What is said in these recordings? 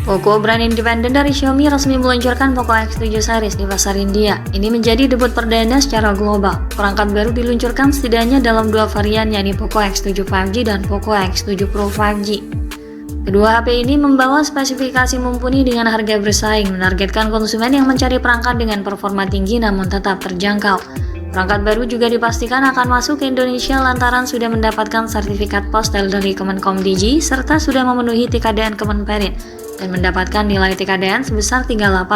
Poco, brand independen dari Xiaomi, resmi meluncurkan Poco X7 series di pasar India. Ini menjadi debut perdana secara global. Perangkat baru diluncurkan setidaknya dalam dua varian, yakni Poco X7 5G dan Poco X7 Pro 5G. Kedua HP ini membawa spesifikasi mumpuni dengan harga bersaing, menargetkan konsumen yang mencari perangkat dengan performa tinggi namun tetap terjangkau. Perangkat baru juga dipastikan akan masuk ke Indonesia lantaran sudah mendapatkan sertifikat postel dari Kemenkom Digi serta sudah memenuhi TKDN Kemenperin dan mendapatkan nilai TKDN sebesar 38,20%.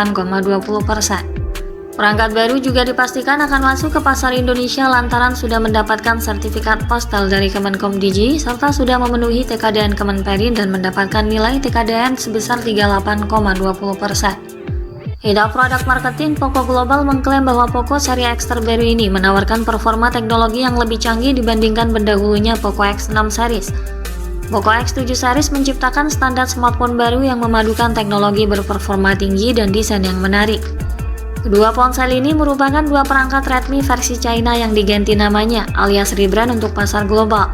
Perangkat baru juga dipastikan akan masuk ke pasar Indonesia lantaran sudah mendapatkan sertifikat postal dari Kemenkom Digi serta sudah memenuhi TKDN Kemenperin dan mendapatkan nilai TKDN sebesar 38,20%. Head of Product Marketing Poco Global mengklaim bahwa Poco seri X terbaru ini menawarkan performa teknologi yang lebih canggih dibandingkan pendahulunya Poco X6 series. Poco X7 series menciptakan standar smartphone baru yang memadukan teknologi berperforma tinggi dan desain yang menarik. Kedua ponsel ini merupakan dua perangkat Redmi versi China yang diganti namanya alias rebrand untuk pasar global.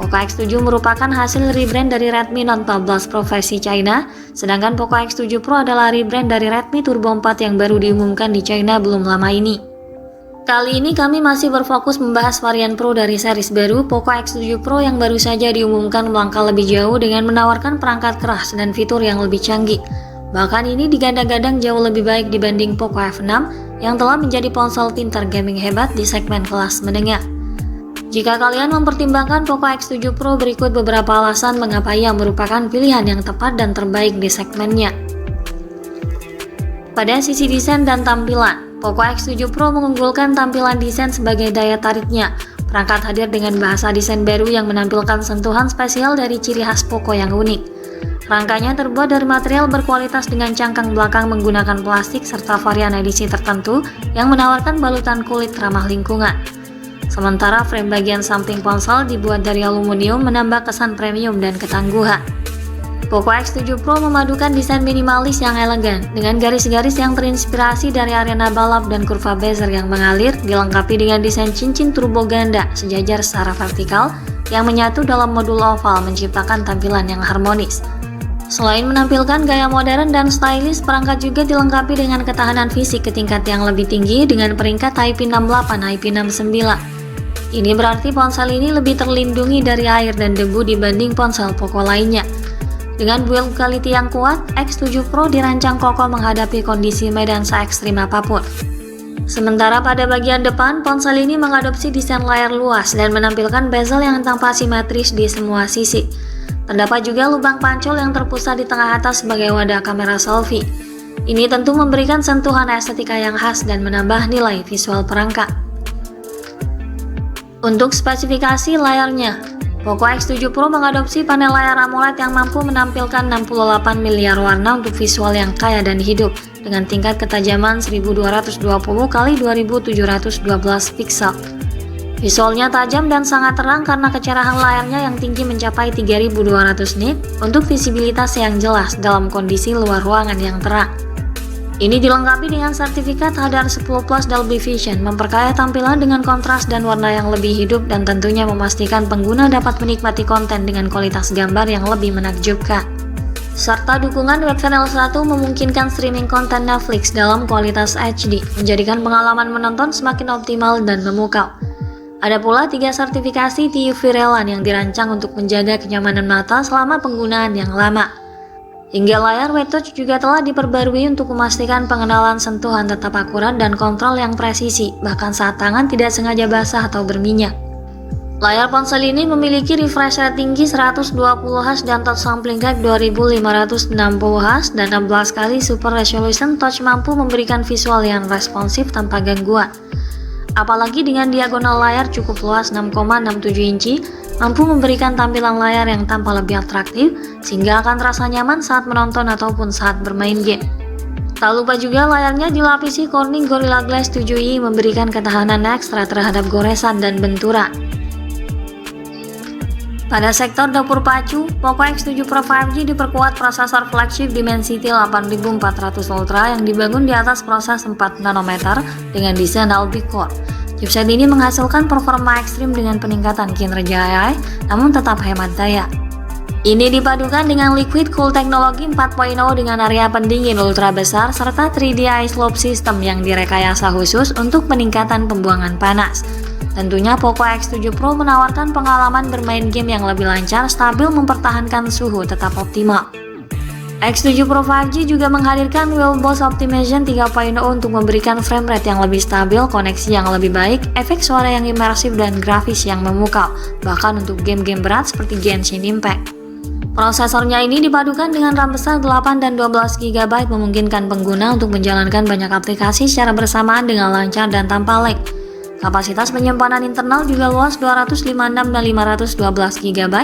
Poco X7 merupakan hasil rebrand dari Redmi Note 14 Pro versi China, sedangkan Poco X7 Pro adalah rebrand dari Redmi Turbo 4 yang baru diumumkan di China belum lama ini. Kali ini kami masih berfokus membahas varian Pro dari series baru Poco X7 Pro yang baru saja diumumkan melangkah lebih jauh dengan menawarkan perangkat keras dan fitur yang lebih canggih. Bahkan ini digadang-gadang jauh lebih baik dibanding Poco F6 yang telah menjadi ponsel pintar gaming hebat di segmen kelas menengah. Jika kalian mempertimbangkan Poco X7 Pro, berikut beberapa alasan mengapa ia merupakan pilihan yang tepat dan terbaik di segmennya. Pada sisi desain dan tampilan, Poco X7 Pro mengunggulkan tampilan desain sebagai daya tariknya. Perangkat hadir dengan bahasa desain baru yang menampilkan sentuhan spesial dari ciri khas Poco yang unik. Rangkanya terbuat dari material berkualitas dengan cangkang belakang menggunakan plastik serta varian edisi tertentu yang menawarkan balutan kulit ramah lingkungan. Sementara frame bagian samping ponsel dibuat dari aluminium menambah kesan premium dan ketangguhan. Poco X7 Pro memadukan desain minimalis yang elegan dengan garis-garis yang terinspirasi dari arena balap dan kurva bezel yang mengalir, dilengkapi dengan desain cincin turbo ganda sejajar secara vertikal yang menyatu dalam modul oval menciptakan tampilan yang harmonis. Selain menampilkan gaya modern dan stylish, perangkat juga dilengkapi dengan ketahanan fisik ke tingkat yang lebih tinggi dengan peringkat IP68, IP69. Ini berarti ponsel ini lebih terlindungi dari air dan debu dibanding ponsel Poco lainnya. Dengan build quality yang kuat, X7 Pro dirancang kokoh menghadapi kondisi medan se-ekstrim apapun. Sementara pada bagian depan, ponsel ini mengadopsi desain layar luas dan menampilkan bezel yang tampak simetris di semua sisi. Terdapat juga lubang pancol yang terpusat di tengah atas sebagai wadah kamera selfie. Ini tentu memberikan sentuhan estetika yang khas dan menambah nilai visual perangkat. Untuk spesifikasi layarnya, Poco X7 Pro mengadopsi panel layar AMOLED yang mampu menampilkan 68 miliar warna untuk visual yang kaya dan hidup dengan tingkat ketajaman 1220 x 2712 piksel. Visualnya tajam dan sangat terang karena kecerahan layarnya yang tinggi mencapai 3200 nit untuk visibilitas yang jelas dalam kondisi luar ruangan yang terang. Ini dilengkapi dengan sertifikat HDR10 Plus Dolby Vision, memperkaya tampilan dengan kontras dan warna yang lebih hidup dan tentunya memastikan pengguna dapat menikmati konten dengan kualitas gambar yang lebih menakjubkan. Serta dukungan Webchannel 1 memungkinkan streaming konten Netflix dalam kualitas HD, menjadikan pengalaman menonton semakin optimal dan memukau. Ada pula 3 sertifikasi TUV Relan yang dirancang untuk menjaga kenyamanan mata selama penggunaan yang lama. Hingga layar WeTouch juga telah diperbarui untuk memastikan pengenalan sentuhan tetap akurat dan kontrol yang presisi, bahkan saat tangan tidak sengaja basah atau berminyak. Layar ponsel ini memiliki refresh rate tinggi 120Hz dan touch sampling rate 2560Hz dan 16 kali super resolution touch mampu memberikan visual yang responsif tanpa gangguan. Apalagi dengan diagonal layar cukup luas 6,67 inci, mampu memberikan tampilan layar yang tampak lebih atraktif sehingga akan terasa nyaman saat menonton ataupun saat bermain game. Tak lupa juga layarnya dilapisi Corning Gorilla Glass 7i memberikan ketahanan ekstra terhadap goresan dan benturan. Pada sektor dapur pacu, Poco X7 Pro 5G diperkuat prosesor flagship Dimensity 8400 Ultra yang dibangun di atas proses 4 nanometer dengan desain Alpi Core. Chipset ini menghasilkan performa ekstrim dengan peningkatan kinerja AI, namun tetap hemat daya. Ini dipadukan dengan liquid cool teknologi 4.0 dengan area pendingin ultra besar serta 3D ice slope system yang direkayasa khusus untuk peningkatan pembuangan panas. Tentunya Poco X7 Pro menawarkan pengalaman bermain game yang lebih lancar, stabil, mempertahankan suhu tetap optimal. X7 Pro 5G juga menghadirkan Wellboost Optimization 3.0 untuk memberikan frame rate yang lebih stabil, koneksi yang lebih baik, efek suara yang imersif, dan grafis yang memukau, bahkan untuk game-game berat seperti Genshin Impact. Prosesornya ini dipadukan dengan RAM besar 8 dan 12 GB memungkinkan pengguna untuk menjalankan banyak aplikasi secara bersamaan dengan lancar dan tanpa lag. Kapasitas penyimpanan internal juga luas 256 dan 512 GB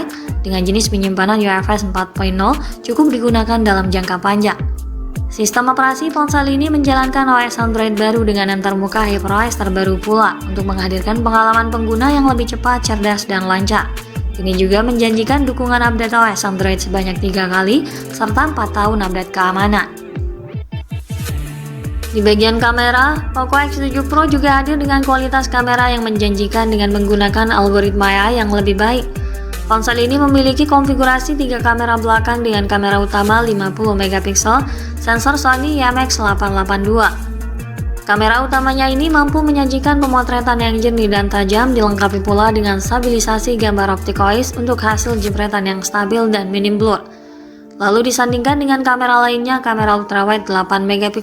dengan jenis penyimpanan UFS 4.0 cukup digunakan dalam jangka panjang. Sistem operasi ponsel ini menjalankan OS Android baru dengan antarmuka HyperOS terbaru pula untuk menghadirkan pengalaman pengguna yang lebih cepat, cerdas, dan lancar. Ini juga menjanjikan dukungan update OS Android sebanyak 3 kali, serta 4 tahun update keamanan. Di bagian kamera, Poco X7 Pro juga hadir dengan kualitas kamera yang menjanjikan dengan menggunakan algoritma AI yang lebih baik. Ponsel ini memiliki konfigurasi 3 kamera belakang dengan kamera utama 50 MP, sensor Sony IMX882. Kamera utamanya ini mampu menyajikan pemotretan yang jernih dan tajam, dilengkapi pula dengan stabilisasi gambar optikois untuk hasil jepretan yang stabil dan minim blur. Lalu disandingkan dengan kamera lainnya, kamera ultrawide 8 MP.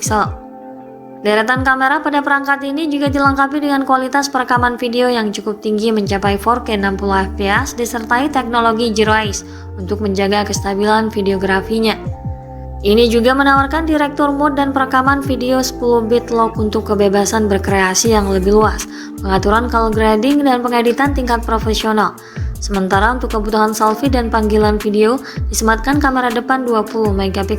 Deretan kamera pada perangkat ini juga dilengkapi dengan kualitas perekaman video yang cukup tinggi mencapai 4K 60 fps disertai teknologi Zero Eyes untuk menjaga kestabilan videografinya. Ini juga menawarkan direktur mode dan perekaman video 10-bit lock untuk kebebasan berkreasi yang lebih luas, pengaturan color grading, dan pengeditan tingkat profesional. Sementara untuk kebutuhan selfie dan panggilan video, disematkan kamera depan 20 MP,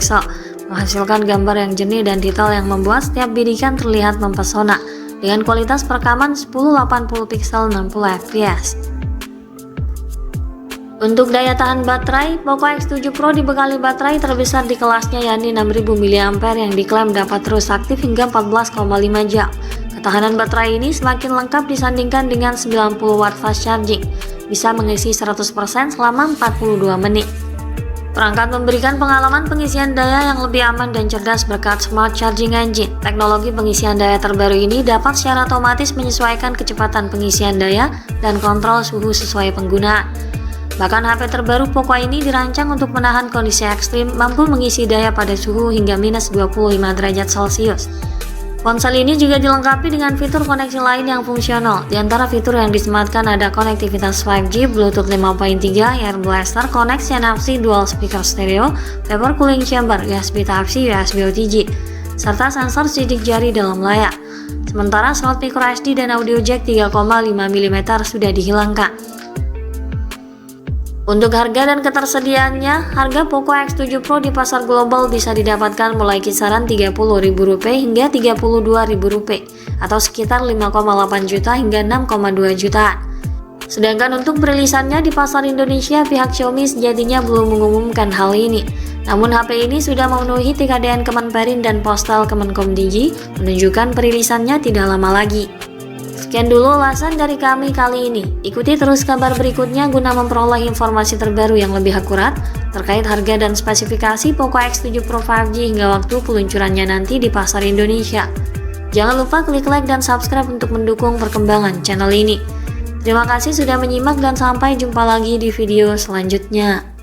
menghasilkan gambar yang jernih dan detail yang membuat setiap bidikan terlihat mempesona, dengan kualitas perekaman 1080 pixel 60 fps. Untuk daya tahan baterai, Poco X7 Pro dibekali baterai terbesar di kelasnya yakni 6000 mAh yang diklaim dapat terus aktif hingga 14,5 jam. Ketahanan baterai ini semakin lengkap disandingkan dengan 90 watt fast charging, bisa mengisi 100% selama 42 menit. Perangkat memberikan pengalaman pengisian daya yang lebih aman dan cerdas berkat Smart Charging Engine. Teknologi pengisian daya terbaru ini dapat secara otomatis menyesuaikan kecepatan pengisian daya dan kontrol suhu sesuai penggunaan. Bahkan HP terbaru Poco ini dirancang untuk menahan kondisi ekstrim, mampu mengisi daya pada suhu hingga minus 25 derajat Celcius. Ponsel ini juga dilengkapi dengan fitur koneksi lain yang fungsional. Di antara fitur yang disematkan ada konektivitas 5G, Bluetooth 5.3, Air Blaster, Connect NFC, Dual Speaker Stereo, Vapor Cooling Chamber, USB Type-C, USB OTG, serta sensor sidik jari dalam layar. Sementara slot microSD dan audio jack 3,5 mm sudah dihilangkan. Untuk harga dan ketersediaannya, harga Poco X7 Pro di pasar global bisa didapatkan mulai kisaran Rp30.000 hingga Rp32.000 atau sekitar 5,8 juta hingga 6,2 jutaan. Sedangkan untuk perilisannya di pasar Indonesia, pihak Xiaomi sejatinya belum mengumumkan hal ini. Namun HP ini sudah memenuhi TKDN Kemenperin dan Postal Kemenkomdigi, menunjukkan perilisannya tidak lama lagi. Sekian dulu ulasan dari kami kali ini. Ikuti terus kabar berikutnya guna memperoleh informasi terbaru yang lebih akurat terkait harga dan spesifikasi Poco X7 Pro 5G hingga waktu peluncurannya nanti di pasar Indonesia. Jangan lupa klik like dan subscribe untuk mendukung perkembangan channel ini. Terima kasih sudah menyimak dan sampai jumpa lagi di video selanjutnya.